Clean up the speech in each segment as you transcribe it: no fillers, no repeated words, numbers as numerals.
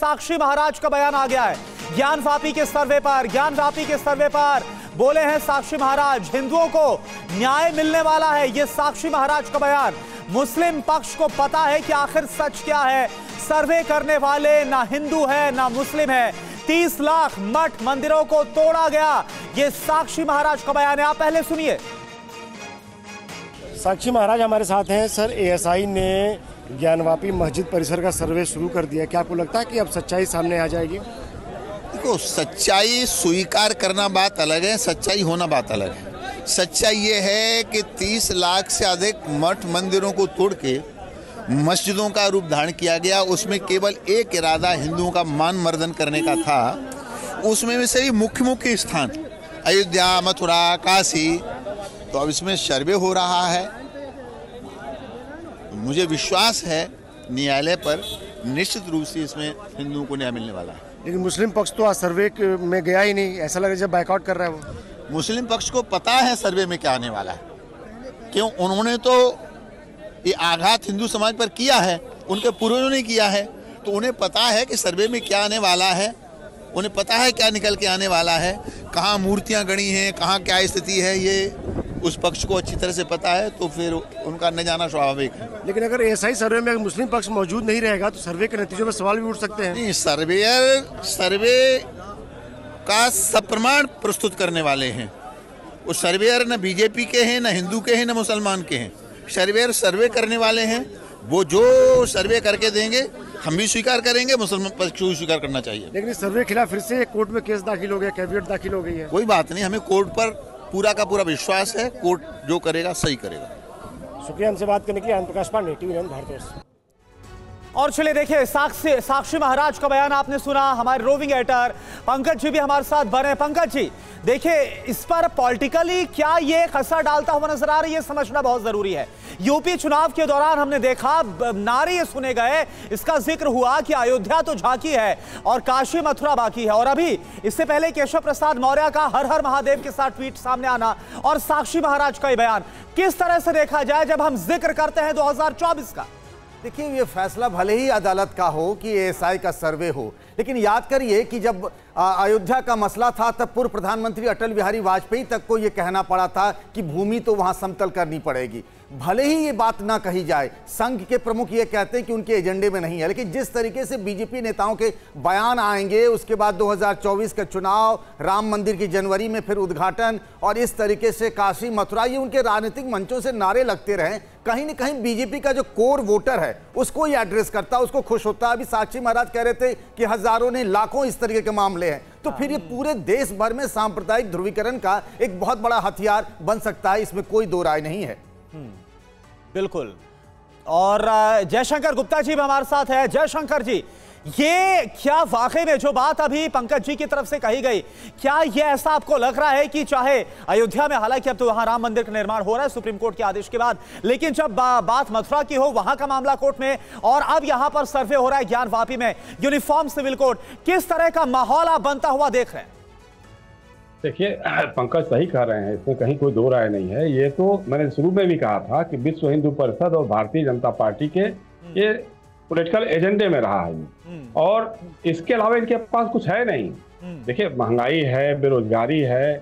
साक्षी महाराज का बयान आ गया है। ज्ञानवापी के सर्वे पर बोले हैं साक्षी महाराज, हिंदुओं को न्याय मिलने वाला है। ये साक्षी महाराज का बयान। मुस्लिम पक्ष को पता है कि आखिर सच क्या है। सर्वे करने वाले ना हिंदू है ना मुस्लिम है। 30 लाख मठ मंदिरों को तोड़ा गया। ये साक्षी महाराज का बयान है, आप पहले सुनिए। साक्षी महाराज हमारे साथ हैं। सर, एएसआई ने ज्ञानवापी मस्जिद परिसर का सर्वे शुरू कर दिया, क्या आपको लगता है कि अब सच्चाई सामने आ जाएगी? देखो, सच्चाई स्वीकार करना बात अलग है, सच्चाई होना बात अलग है। सच्चाई ये है कि 30 लाख से अधिक मठ मंदिरों को तोड़ के मस्जिदों का रूप धारण किया गया। उसमें केवल एक इरादा हिंदुओं का मान मर्दन करने का था। उसमें से ही मुख्य स्थान अयोध्या, मथुरा, काशी, तो अब इसमें सर्वे हो रहा है। मुझे विश्वास है न्यायालय पर निश्चित रूप से इसमें हिंदुओं को न्याय मिलने वाला है। लेकिन मुस्लिम पक्ष तो आज सर्वे में गया ही नहीं, ऐसा लग रहा है जब बाइकआउट कर रहा है वो। मुस्लिम पक्ष को पता है सर्वे में क्या आने वाला है, क्यों? उन्होंने तो ये आघात हिंदू समाज पर किया है, उनके पूर्वजों ने किया है, तो उन्हें पता है कि सर्वे में क्या आने वाला है। उन्हें पता है क्या निकल के आने वाला है, कहाँ मूर्तियाँ गड़ी हैं, कहाँ क्या स्थिति है, ये उस पक्ष को अच्छी तरह से पता है, तो फिर उनका न जाना स्वाभाविक है। लेकिन अगर एएसआई सर्वे में मुस्लिम पक्ष मौजूद नहीं रहेगा तो सर्वे के नतीजों में सवाल भी उठ सकते हैं। नहीं, सर्वे का सप्रमाण प्रस्तुत करने वाले हैं। वो सर्वेयर न बीजेपी के हैं, न हिंदू के हैं, न मुसलमान के हैं। सर्वेयर सर्वे करने वाले हैं। वो जो सर्वे करके देंगे हम भी स्वीकार करेंगे, मुसलमान पक्ष को स्वीकार करना चाहिए। लेकिन इस सर्वे के खिलाफ फिर से कोर्ट में केस दाखिल हो गया, कैविएट दाखिल हो गई है। कोई बात नहीं, हमें कोर्ट पर पूरा का पूरा विश्वास है। कोर्ट जो करेगा सही करेगा। शुक्रिया हमसे बात करने के लिए। प्रकाश पांडे, टीवी 9 भारतवर्ष। और चलिए देखिए, साक्षी महाराज का बयान आपने सुना। हमारे रोविंग एडिटर पंकज जी भी हमारे साथ बने। पंकज जी, देखिए, इस पर पॉलिटिकली क्या ये असर डालता हुआ नजर आ रही है, समझना बहुत जरूरी है। यूपी चुनाव के दौरान हमने देखा नारे ये सुने गए, इसका जिक्र हुआ कि अयोध्या तो झांकी है और काशी मथुरा बाकी है। और अभी इससे पहले केशव प्रसाद मौर्य का हर हर महादेव के साथ ट्वीट सामने आना और साक्षी महाराज का ये बयान, किस तरह से देखा जाए जब हम जिक्र करते हैं 2024 का? देखिए, ये फैसला भले ही अदालत का हो कि एएसआई का सर्वे हो, लेकिन याद करिए कि जब अयोध्या का मसला था तब पूर्व प्रधानमंत्री अटल बिहारी वाजपेयी तक को ये कहना पड़ा था कि भूमि तो वहां समतल करनी पड़ेगी। भले ही ये बात ना कही जाए, संघ के प्रमुख ये कहते हैं कि उनके एजेंडे में नहीं है, लेकिन जिस तरीके से बीजेपी नेताओं के बयान आएंगे, उसके बाद 2024 का चुनाव, राम मंदिर की जनवरी में फिर उद्घाटन, और इस तरीके से काशी मथुरा, ये उनके राजनीतिक मंचों से नारे लगते रहे, कहीं ना कहीं बीजेपी का जो कोर वोटर है उसको ही एड्रेस करता, उसको खुश होता। अभी साक्षी महाराज कह रहे थे कि हजारों ने लाखों इस तरीके के मामले हैं, तो फिर ये पूरे देश भर में सांप्रदायिक ध्रुवीकरण का एक बहुत बड़ा हथियार बन सकता है, इसमें कोई दो राय नहीं है। बिल्कुल। और जयशंकर गुप्ता जी भी हमारे साथ है। जयशंकर जी, ये क्या वाकई में जो बात अभी पंकज जी की तरफ से कही गई, क्या ये ऐसा आपको लग रहा है कि चाहे अयोध्या में, हालांकि अब तो वहां राम मंदिर का निर्माण हो रहा है सुप्रीम कोर्ट के आदेश के बाद, लेकिन जब बात मथुरा की हो, वहां का मामला कोर्ट में, और अब यहां पर सर्वे हो रहा है ज्ञानवापी में, यूनिफॉर्म सिविल कोड, किस तरह का माहौल आप बनता हुआ देख रहे हैं? देखिए, पंकज सही कह रहे हैं, इसमें कहीं कोई दो राय नहीं है। ये तो मैंने शुरू में भी कहा था कि विश्व हिंदू परिषद और भारतीय जनता पार्टी के ये पॉलिटिकल एजेंडे में रहा है, और इसके अलावा इनके पास कुछ है नहीं। देखिए, महंगाई है, बेरोजगारी है,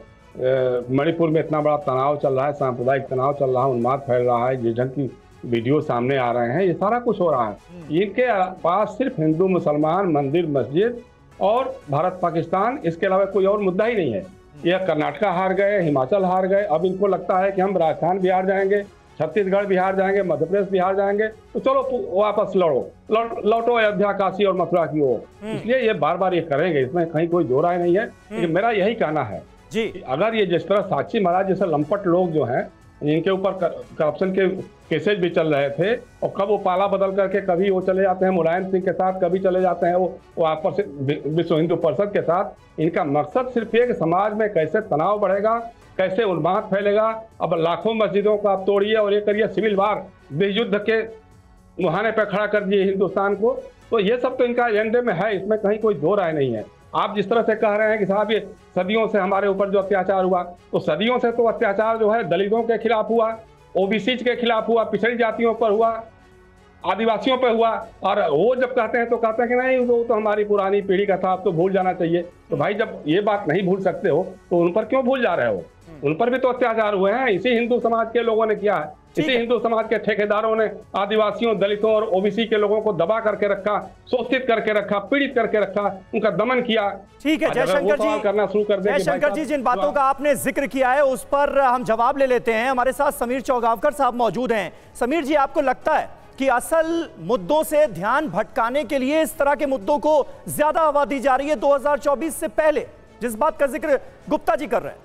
मणिपुर में इतना बड़ा तनाव चल रहा है, सांप्रदायिक तनाव चल रहा है, उन्माद फैल रहा है, जिस ढंग की वीडियो सामने आ रहे हैं, ये सारा कुछ हो रहा है। इनके पास सिर्फ हिंदू मुसलमान, मंदिर मस्जिद और भारत पाकिस्तान, इसके अलावा कोई और मुद्दा ही नहीं है। यह कर्नाटका हार गए, हिमाचल हार गए, अब इनको लगता है कि हम राजस्थान बिहार जाएंगे, छत्तीसगढ़ बिहार जाएंगे, मध्य प्रदेश बिहार जाएंगे, तो चलो वापस लौटो अयोध्या, काशी और मथुरा की ओर। इसलिए ये बार बार ये करेंगे, इसमें कहीं कोई दो राय नहीं है। लेकिन मेरा यही कहना है जी, अगर ये जिस तरह साक्षी महाराज जैसे लंपट लोग जो हैं, इनके ऊपर करप्शन के केसेज भी चल रहे थे, और कब वो पाला बदल करके कभी वो चले जाते हैं मुलायम सिंह के साथ, कभी चले जाते हैं वो आपस विश्व हिंदू परिषद के साथ। इनका मकसद सिर्फ ये कि समाज में कैसे तनाव बढ़ेगा, कैसे उन्माद फैलेगा। अब लाखों मस्जिदों को आप तोड़िए और ये करिए सिविल वार, विश्व युद्ध के मुहाने पर खड़ा कर दिए हिंदुस्तान को, तो ये सब तो इनका एजेंडे में है, इसमें कहीं कोई दो राय नहीं है। आप जिस तरह से कह रहे हैं कि साहब ये सदियों से हमारे ऊपर जो अत्याचार हुआ, तो सदियों से तो अत्याचार जो है दलितों के खिलाफ हुआ, ओबीसी के खिलाफ हुआ, पिछड़ी जातियों पर हुआ, आदिवासियों पे हुआ। और वो जब कहते हैं तो कहते हैं कि नहीं वो तो हमारी पुरानी पीढ़ी का था, अब तो भूल जाना चाहिए। तो भाई जब ये बात नहीं भूल सकते हो तो उन पर क्यों भूल जा रहे हो? उन पर भी तो अत्याचार हुए हैं, इसी हिंदू समाज के लोगों ने किया है। इसी हिंदू समाज के ठेकेदारों ने आदिवासियों, दलितों और ओबीसी के लोगों को दबा करके रखा, शोषित करके रखा, पीड़ित करके रखा, उनका दमन किया। ठीक है जयशंकर जी, करना शुरू कर दे। जयशंकर जी, जिन बातों का आपने जिक्र किया है उस पर हम जवाब ले लेते हैं। हमारे साथ समीर चौगावकर साहब मौजूद हैं। समीर जी, आपको लगता है कि असल मुद्दों से ध्यान भटकाने के लिए इस तरह के मुद्दों को ज्यादा हवा दी जा रही है 2024 से पहले, जिस बात का जिक्र गुप्ता जी कर रहे हैं?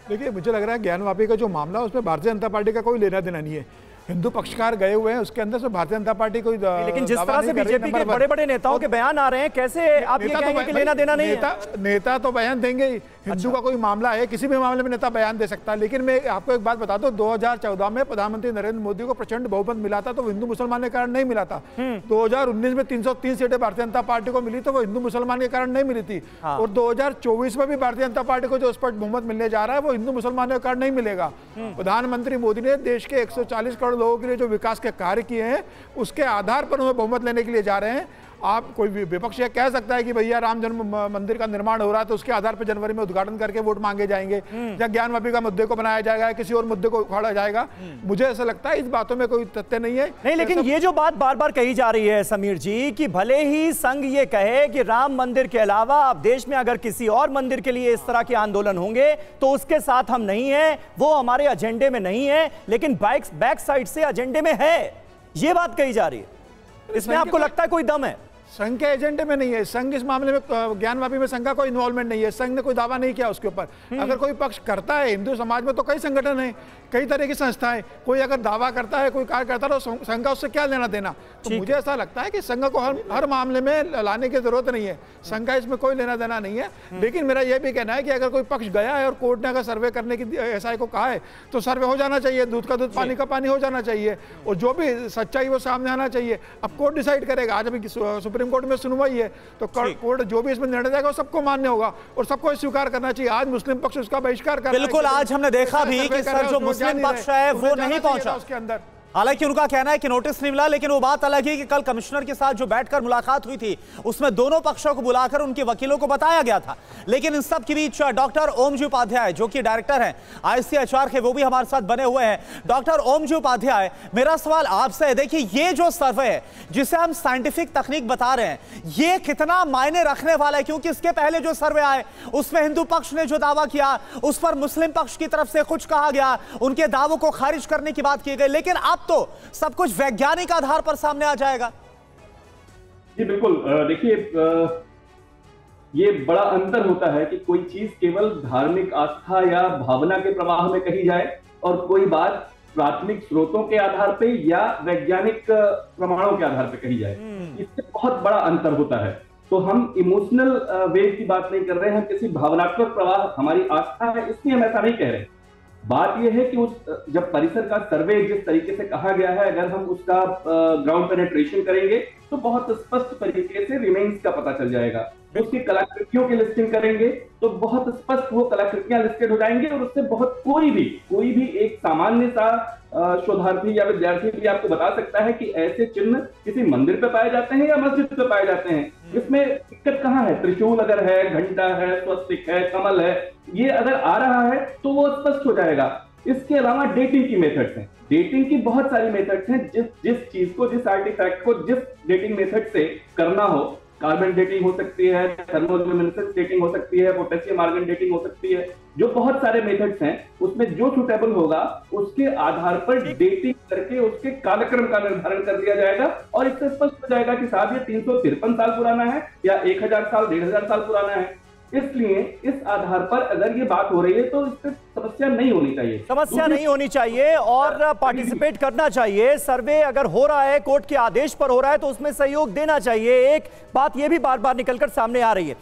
देखिए, मुझे लग रहा है ज्ञानवापी का जो मामला है उसमें भारतीय जनता पार्टी का कोई लेना देना नहीं है। हिंदू पक्षकार गए हुए हैं, उसके अंदर से भारतीय जनता पार्टी कोई लेकिन जिस तरह से बीजेपी के बड़े बड़े नेताओं के बयान आ रहे हैं, कैसे आप ये कहेंगे कि लेना देना नहीं है? नेता तो बयान देंगे ही। हिंदू का कोई मामला है, किसी भी मामले में नेता बयान दे सकता है। लेकिन मैं आपको एक बात बता दूं, 2014 में प्रधानमंत्री नरेंद्र मोदी को प्रचंड बहुमत मिला था, तो हिंदू मुसलमान के कारण नहीं मिला था। 2019 में 303 सीटें भारतीय जनता पार्टी को मिली, तो वो हिंदू मुसलमान के कारण नहीं मिली थी। और 2024 में भी भारतीय जनता पार्टी को जो स्पष्ट बहुमत मिलने जा रहा है वो हिंदू मुसलमानों के कारण नहीं मिलेगा। प्रधानमंत्री मोदी ने देश के 140 करोड़ लोगों के लिए जो विकास के कार्य किए हैं, उसके आधार पर उन्हें बहुमत लेने के लिए जा रहे हैं। आप कोई विपक्ष यह कह सकता है कि भैया राम जन्म मंदिर का निर्माण हो रहा है तो उसके आधार पर जनवरी में उद्घाटन करके वोट मांगे जाएंगे, या ज्ञानवापी का मुद्दे को बनाया जाएगा, किसी और मुद्दे को उखाड़ा जाएगा। मुझे ऐसा लगता है इस बातों में कोई तथ्य नहीं है। नहीं, लेकिन ये जो बात बार बार कही जा रही है समीर जी, कि भले ही संघ ये कहे कि राम मंदिर के अलावा अब देश में अगर किसी और मंदिर के लिए इस तरह के आंदोलन होंगे तो उसके साथ हम नहीं है, वो हमारे एजेंडे में नहीं है, लेकिन बैक साइड से एजेंडे में है, ये बात कही जा रही है। इसमें आपको लगता है कोई दम है? संघ के एजेंडे में नहीं है। संघ इस मामले में, ज्ञानवापी में संघ का कोई इन्वॉल्वमेंट नहीं है। संघ ने कोई दावा नहीं किया उसके ऊपर। अगर कोई पक्ष करता है, हिंदू समाज में तो कई संगठन हैं, कई तरह की संस्थाएं, कोई अगर दावा करता है, कोई कार्य करता है तो संघ का उससे क्या लेना देना? तो मुझे ऐसा लगता है कि संघ को हर मामले में लाने की जरूरत नहीं है। संघ का इसमें कोई लेना देना नहीं है। लेकिन मेरा यह भी कहना है कि अगर कोई पक्ष गया है और कोर्ट ने अगर सर्वे करने की एसआई को कहा है तो सर्वे हो जाना चाहिए, दूध का दूध पानी का पानी हो जाना चाहिए, और जो भी सच्चाई वो सामने आना चाहिए। अब कोर्ट डिसाइड करेगा। आज अभी सुप्रीम कोर्ट में सुनवाई है, तो कोर्ट जो भी इसमें निर्णय देगा वो सबको मान्य होगा और सबको स्वीकार करना चाहिए। आज मुस्लिम पक्ष उसका बहिष्कार कर रहा है। बिल्कुल, आज हमने देखा भी कि सर जो मुस्लिम पक्ष है वो नहीं पहुंचा उसके अंदर। हालांकि उनका कहना है कि नोटिस नहीं मिला, लेकिन वो बात अलग है कि कल कमिश्नर के साथ जो बैठकर मुलाकात हुई थी उसमें दोनों पक्षों को बुलाकर उनके वकीलों को बताया गया था। लेकिन इन सब के बीच डॉक्टर ओम जी उपाध्याय, जो कि डायरेक्टर हैं आईसीएचआर के, वो भी हमारे साथ बने हुए हैं। डॉक्टर ओम जी उपाध्याय, मेरा सवाल आपसे है, देखिए ये जो सर्वे है जिसे हम साइंटिफिक तकनीक बता रहे हैं, ये कितना मायने रखने वाला है? क्योंकि इसके पहले जो सर्वे आए उसमें हिंदू पक्ष ने जो दावा किया उस पर मुस्लिम पक्ष की तरफ से कुछ कहा गया, उनके दावों को खारिज करने की बात की गई, लेकिन अब तो सब कुछ वैज्ञानिक आधार पर सामने आ जाएगा। जी बिल्कुल, देखिए ये बड़ा अंतर होता है कि कोई चीज केवल धार्मिक आस्था या भावना के प्रवाह में कही जाए और कोई बात प्राथमिक स्रोतों के आधार पे या वैज्ञानिक प्रमाणों के आधार पे कही जाए। इससे बहुत बड़ा अंतर होता है। तो हम इमोशनल वेव की बात नहीं कर रहे हैं, हम किसी भावनात्मक प्रवाह, हमारी आस्था है इसलिए हम ऐसा नहीं कह रहे। बात यह है कि उस जब परिसर का सर्वे जिस तरीके से कहा गया है, अगर हम उसका ग्राउंड पेनिट्रेशन करेंगे तो बहुत स्पष्ट तरीके से रिमेन्स का पता चल जाएगा। उसकी कलाकृतियों की लिस्टिंग करेंगे तो बहुत स्पष्ट वो कलाकृतियां लिस्टेड हो जाएंगे और उससे बहुत कोई भी एक सामान्य सा शोधार्थी या विद्यार्थी भी आपको बता सकता है कि ऐसे चिन्ह किसी मंदिर पे पाए जाते हैं या मस्जिद पे पाए जाते हैं। इसमें दिक्कत कहाँ है? त्रिशूल अगर है, घंटा है, स्वस्तिक है, कमल है, ये अगर आ रहा है तो वो स्पष्ट हो जाएगा। इसके अलावा डेटिंग की मेथड्स हैं, डेटिंग की बहुत सारी मेथड्स हैं। जिस चीज को, जिस आर्टिफैक्ट को जिस डेटिंग मेथड से करना हो, कार्बन डेटिंग हो सकती है, थर्मोल्यूमिनेसेंस डेटिंग हो सकती है, पोटेशियम आर्गन डेटिंग हो सकती है, जो बहुत सारे मेथड्स हैं, उसमें जो सुटेबल होगा उसके आधार पर डेटिंग करके उसके कालक्रम का निर्धारण कर दिया जाएगा और इससे स्पष्ट हो जाएगा कि साहब ये 353 साल पुराना है या 1000 साल, 1500 साल पुराना है। इसलिए इस आधार पर अगर ये बात हो रही है तो इससे समस्या नहीं होनी चाहिए, समस्या नहीं होनी चाहिए और पार्टिसिपेट करना चाहिए। सर्वे अगर हो रहा है, कोर्ट के आदेश पर हो रहा है तो उसमें सहयोग देना चाहिए। एक बात ये भी बार बार निकलकर सामने आ रही है।